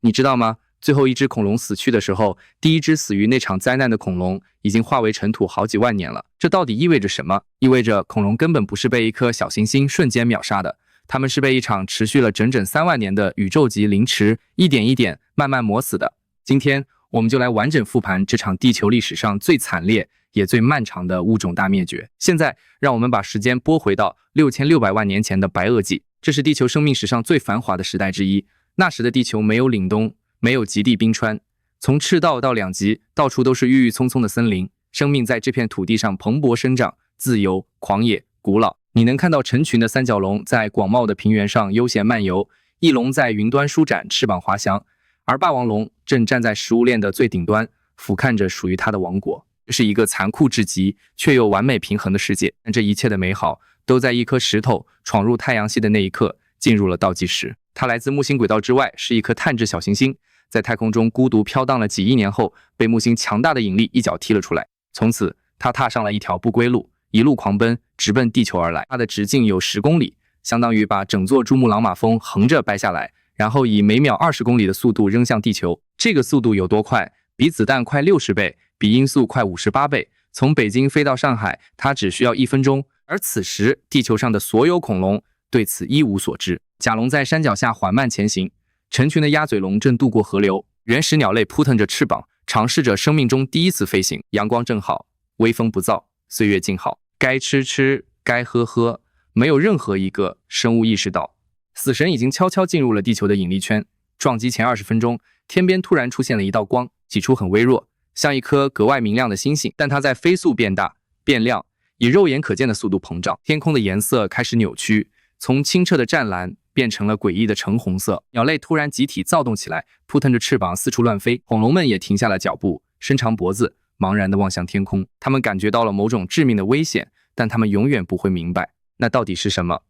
你知道吗？最后一只恐龙死去的时候，第一只死于那场灾难的恐龙已经化为尘土好几万年了。这到底意味着什么？意味着恐龙根本不是被一颗小行星瞬间秒杀的，它们是被一场持续了整整3万年的宇宙级凌迟一点一点慢慢磨死的。今天我们就来完整复盘这场地球历史上最惨烈也最漫长的物种大灭绝。现在让我们把时间拨回到6600万年前的白垩纪，这是地球生命史上最繁华的时代之一。那时的地球没有凛冬，没有极地冰川，从赤道到两极，到处都是郁郁葱葱的森林，生命在这片土地上蓬勃生长，自由、狂野、古老。你能看到成群的三角龙在广袤的平原上悠闲漫游，翼龙在云端舒展，翅膀滑翔，而霸王龙正站在食物链的最顶端，俯瞰着属于它的王国。这是一个残酷至极却又完美平衡的世界，但这一切的美好都在一颗石头闯入太阳系的那一刻进入了倒计时。它来自木星轨道之外，是一颗碳质小行星，在太空中孤独飘荡了几亿年后，被木星强大的引力一脚踢了出来。从此，它踏上了一条不归路，一路狂奔，直奔地球而来。它的直径有10公里，相当于把整座珠穆朗玛峰横着掰下来，然后以每秒20公里的速度扔向地球。这个速度有多快？比子弹快60倍，比音速快58倍。从北京飞到上海，它只需要1分钟。而此时，地球上的所有恐龙对此一无所知。甲龙在山脚下缓慢前行，成群的鸭嘴龙正渡过河流，原始鸟类扑腾着翅膀，尝试着生命中第一次飞行。阳光正好，微风不燥，岁月静好，该吃吃，该喝喝，没有任何一个生物意识到，死神已经悄悄进入了地球的引力圈。撞击前20分钟，天边突然出现了一道光，起初很微弱，像一颗格外明亮的星星，但它在飞速变大、变亮，以肉眼可见的速度膨胀。天空的颜色开始扭曲，从清澈的湛蓝变成了诡异的橙红色。鸟类突然集体躁动起来，扑腾着翅膀四处乱飞。恐龙们也停下了脚步，伸长脖子，茫然地望向天空。他们感觉到了某种致命的危险，但他们永远不会明白那到底是什么。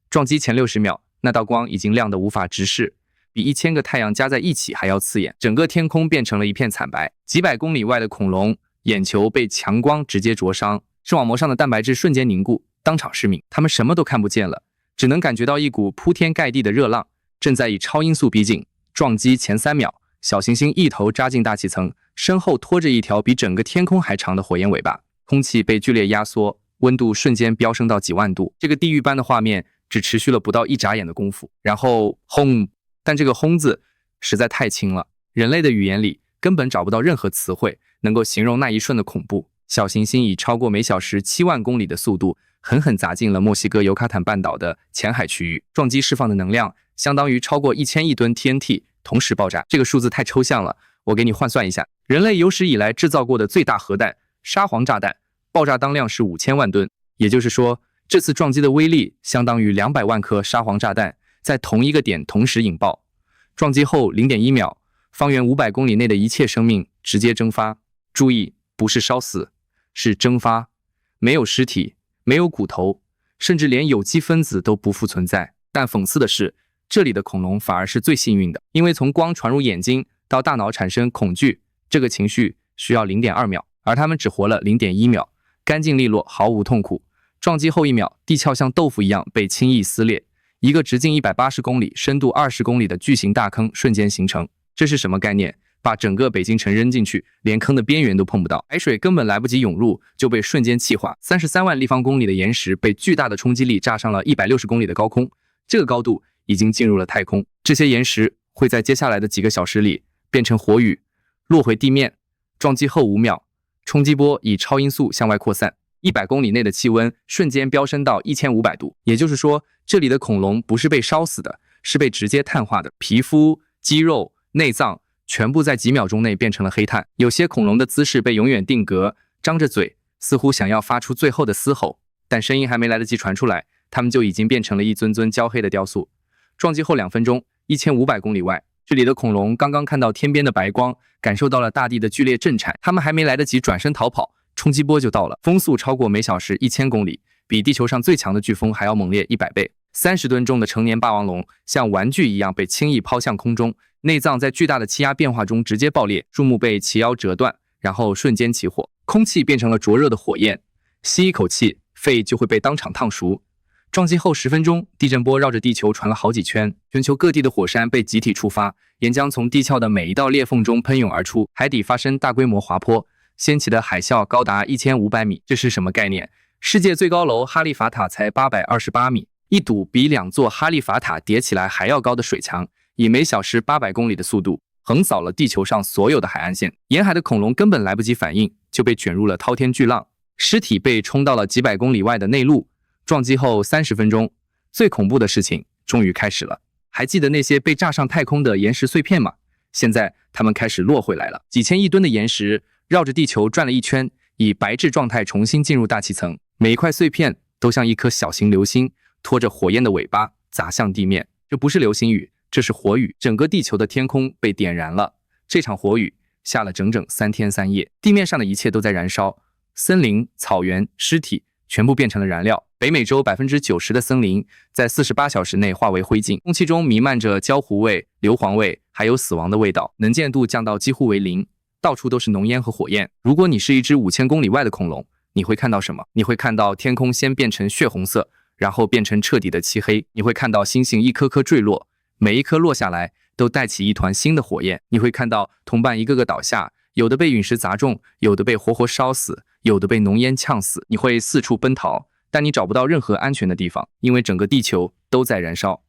撞击前60秒，那道光已经亮得无法直视，比1000个太阳加在一起还要刺眼。整个天空变成了一片惨白，几百公里外的恐龙眼球被强光直接灼伤，视网膜上的蛋白质瞬间凝固，当场失明。他们什么都看不见了，只能感觉到一股铺天盖地的热浪正在以超音速逼近。撞击前3秒，小行星一头扎进大气层，身后拖着一条比整个天空还长的火焰尾巴，空气被剧烈压缩，温度瞬间飙升到几万度。这个地狱般的画面只持续了不到一眨眼的功夫，然后轰！但这个轰字实在太轻了，人类的语言里根本找不到任何词汇能够形容那一瞬的恐怖。小行星以超过每小时7万公里的速度狠狠砸进了墨西哥尤卡坦半岛的浅海区域，撞击释放的能量相当于超过1000亿吨 TNT 同时爆炸。这个数字太抽象了，我给你换算一下，人类有史以来制造过的最大核弹沙皇炸弹，爆炸当量是5000万吨，也就是说，这次撞击的威力相当于200万颗沙皇炸弹在同一个点同时引爆。撞击后 0.1 秒，方圆500公里内的一切生命直接蒸发。注意，不是烧死，是蒸发，没有尸体，没有骨头，甚至连有机分子都不复存在。但讽刺的是，这里的恐龙反而是最幸运的，因为从光传入眼睛到大脑产生恐惧这个情绪需要 0.2 秒，而它们只活了 0.1 秒，干净利落，毫无痛苦。撞击后1秒，地壳像豆腐一样被轻易撕裂，一个直径180公里、深度20公里的巨型大坑瞬间形成。这是什么概念？把整个北京城扔进去，连坑的边缘都碰不到，海水根本来不及涌入，就被瞬间气化。33万立方公里的岩石被巨大的冲击力炸上了160公里的高空，这个高度已经进入了太空。这些岩石会在接下来的几个小时里变成火雨，落回地面。撞击后5秒，冲击波以超音速向外扩散，100公里内的气温瞬间飙升到1500度。也就是说，这里的恐龙不是被烧死的，是被直接碳化的，皮肤、肌肉、内脏全部在几秒钟内变成了黑炭。有些恐龙的姿势被永远定格，张着嘴，似乎想要发出最后的嘶吼，但声音还没来得及传出来，它们就已经变成了一尊尊焦黑的雕塑。撞击后2分钟，1500公里外，这里的恐龙刚刚看到天边的白光，感受到了大地的剧烈震颤，它们还没来得及转身逃跑，冲击波就到了，风速超过每小时1000公里，比地球上最强的飓风还要猛烈100倍。30吨重的成年霸王龙像玩具一样被轻易抛向空中，内脏在巨大的气压变化中直接爆裂，树木被齐腰折断，然后瞬间起火，空气变成了灼热的火焰，吸一口气，肺就会被当场烫熟。撞击后10分钟，地震波绕着地球传了好几圈，全球各地的火山被集体触发，岩浆从地壳的每一道裂缝中喷涌而出，海底发生大规模滑坡，掀起的海啸高达1500米。这是什么概念？世界最高楼哈利法塔才828米，一堵比2座哈利法塔叠起来还要高的水墙，以每小时800公里的速度横扫了地球上所有的海岸线。沿海的恐龙根本来不及反应，就被卷入了滔天巨浪，尸体被冲到了几百公里外的内陆。撞击后30分钟，最恐怖的事情终于开始了。还记得那些被炸上太空的岩石碎片吗？现在它们开始落回来了。几千亿吨的岩石绕着地球转了一圈，以白质状态重新进入大气层。每一块碎片都像一颗小型流星，拖着火焰的尾巴砸向地面。这不是流星雨，这是火雨。整个地球的天空被点燃了。这场火雨下了整整3天3夜，地面上的一切都在燃烧，森林、草原、尸体全部变成了燃料。北美洲90%的森林在48小时内化为灰烬，空气中弥漫着焦糊味、硫磺味，还有死亡的味道，能见度降到几乎为0，到处都是浓烟和火焰。如果你是一只5000公里外的恐龙，你会看到什么？你会看到天空先变成血红色，然后变成彻底的漆黑。你会看到星星一颗颗坠落，每一颗落下来都带起一团新的火焰。你会看到同伴一个个倒下，有的被陨石砸中，有的被活活烧死，有的被浓烟呛死。你会四处奔逃，但你找不到任何安全的地方，因为整个地球都在燃烧。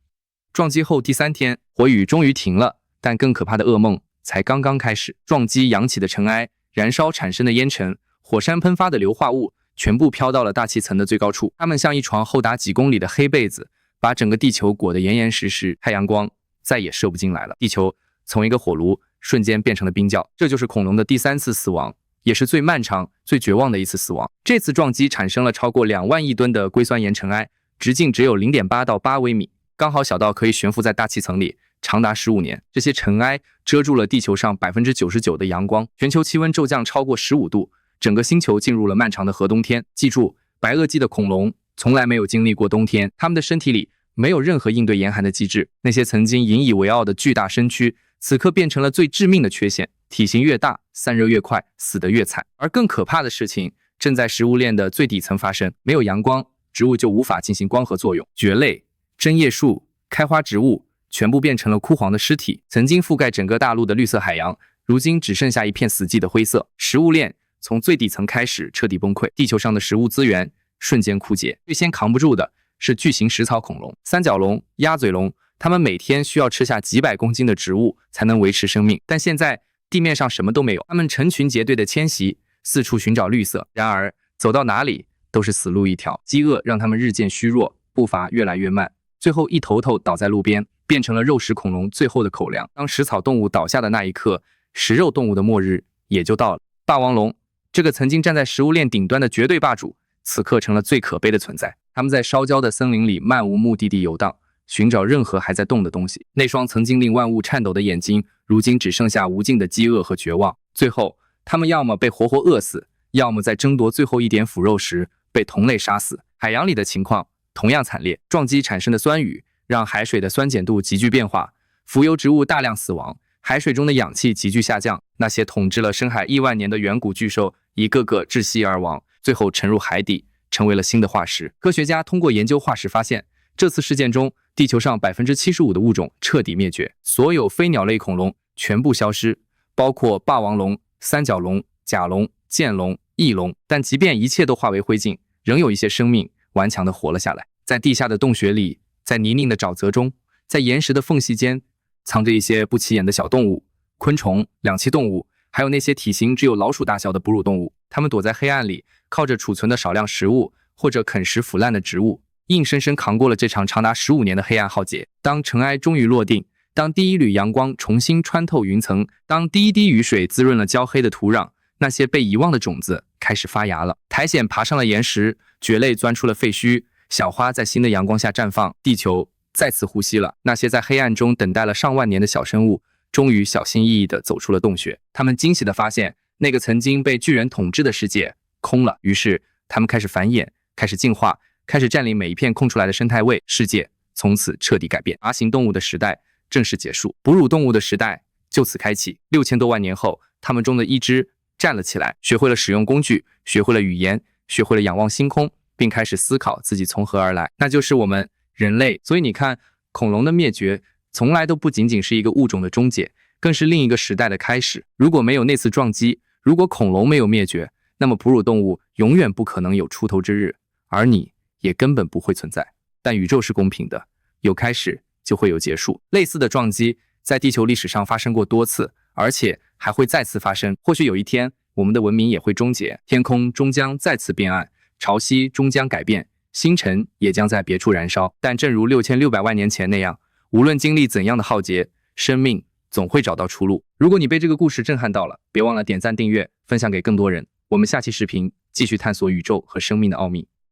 撞击后第3天，火雨终于停了，但更可怕的噩梦才刚刚开始。撞击扬起的尘埃，燃烧产生的烟尘，火山喷发的硫化物，全部飘到了大气层的最高处。它们像一床厚达几公里的黑被子，把整个地球裹得严严实实。太阳光再也射不进来了，地球从一个火炉瞬间变成了冰窖。这就是恐龙的第3次死亡，也是最漫长、最绝望的一次死亡。这次撞击产生了超过2万亿吨的硅酸盐尘埃，直径只有0.8到8微米，刚好小到可以悬浮在大气层里，长达15年。这些尘埃遮住了地球上99%的阳光，全球气温骤降超过15度，整个星球进入了漫长的核冬天。记住，白垩纪的恐龙从来没有经历过冬天，它们的身体里没有任何应对严寒的机制。那些曾经引以为傲的巨大身躯，此刻变成了最致命的缺陷。体型越大，散热越快，死得越惨。而更可怕的事情正在食物链的最底层发生。没有阳光，植物就无法进行光合作用。蕨类、针叶树、开花植物全部变成了枯黄的尸体。曾经覆盖整个大陆的绿色海洋，如今只剩下一片死寂的灰色。食物链从最底层开始彻底崩溃，地球上的食物资源瞬间枯竭。最先扛不住的是巨型食草恐龙、三角龙、鸭嘴龙，它们每天需要吃下几百公斤的植物才能维持生命。但现在地面上什么都没有，它们成群结队的迁徙，四处寻找绿色。然而走到哪里都是死路一条，饥饿让它们日渐虚弱，步伐越来越慢，最后一头头倒在路边，变成了肉食恐龙最后的口粮。当食草动物倒下的那一刻，食肉动物的末日也就到了。霸王龙，这个曾经站在食物链顶端的绝对霸主，此刻成了最可悲的存在。它们在烧焦的森林里漫无目的地游荡，寻找任何还在动的东西。那双曾经令万物颤抖的眼睛，如今只剩下无尽的饥饿和绝望。最后，它们要么被活活饿死，要么在争夺最后一点腐肉时被同类杀死。海洋里的情况同样惨烈，撞击产生的酸雨让海水的酸碱度急剧变化，浮游植物大量死亡，海水中的氧气急剧下降。那些统治了深海亿万年的远古巨兽，一个个窒息而亡，最后沉入海底，成为了新的化石。科学家通过研究化石发现，这次事件中，地球上75%的物种彻底灭绝，所有非鸟类恐龙全部消失，包括霸王龙、三角龙、甲龙、剑龙、翼龙。但即便一切都化为灰烬，仍有一些生命顽强地活了下来。在地下的洞穴里，在泥泞的沼泽中，在岩石的缝隙间，藏着一些不起眼的小动物、昆虫、两栖动物，还有那些体型只有老鼠大小的哺乳动物。它们躲在黑暗里，靠着储存的少量食物或者啃食腐烂的植物，硬生生扛过了这场长达15年的黑暗浩劫。当尘埃终于落定，当第一缕阳光重新穿透云层，当第一滴雨水滋润了焦黑的土壤，那些被遗忘的种子开始发芽了。苔藓爬上了岩石，蕨类钻出了废墟，小花在新的阳光下绽放，地球再次呼吸了。那些在黑暗中等待了上万年的小生物，终于小心翼翼地走出了洞穴。他们惊喜地发现，那个曾经被巨人统治的世界空了。于是，他们开始繁衍，开始进化，开始占领每一片空出来的生态位。世界从此彻底改变，爬行动物的时代正式结束，哺乳动物的时代就此开启。6000多万年后，他们中的一只站了起来，学会了使用工具，学会了语言，学会了仰望星空，并开始思考自己从何而来，那就是我们人类。所以你看，恐龙的灭绝从来都不仅仅是一个物种的终结，更是另一个时代的开始。如果没有那次撞击，如果恐龙没有灭绝，那么哺乳动物永远不可能有出头之日，而你也根本不会存在。但宇宙是公平的，有开始就会有结束。类似的撞击在地球历史上发生过多次，而且还会再次发生。或许有一天，我们的文明也会终结，天空终将再次变暗，潮汐终将改变，星辰也将在别处燃烧。但正如6600万年前那样，无论经历怎样的浩劫，生命总会找到出路。如果你被这个故事震撼到了，别忘了点赞、订阅、分享给更多人。我们下期视频继续探索宇宙和生命的奥秘。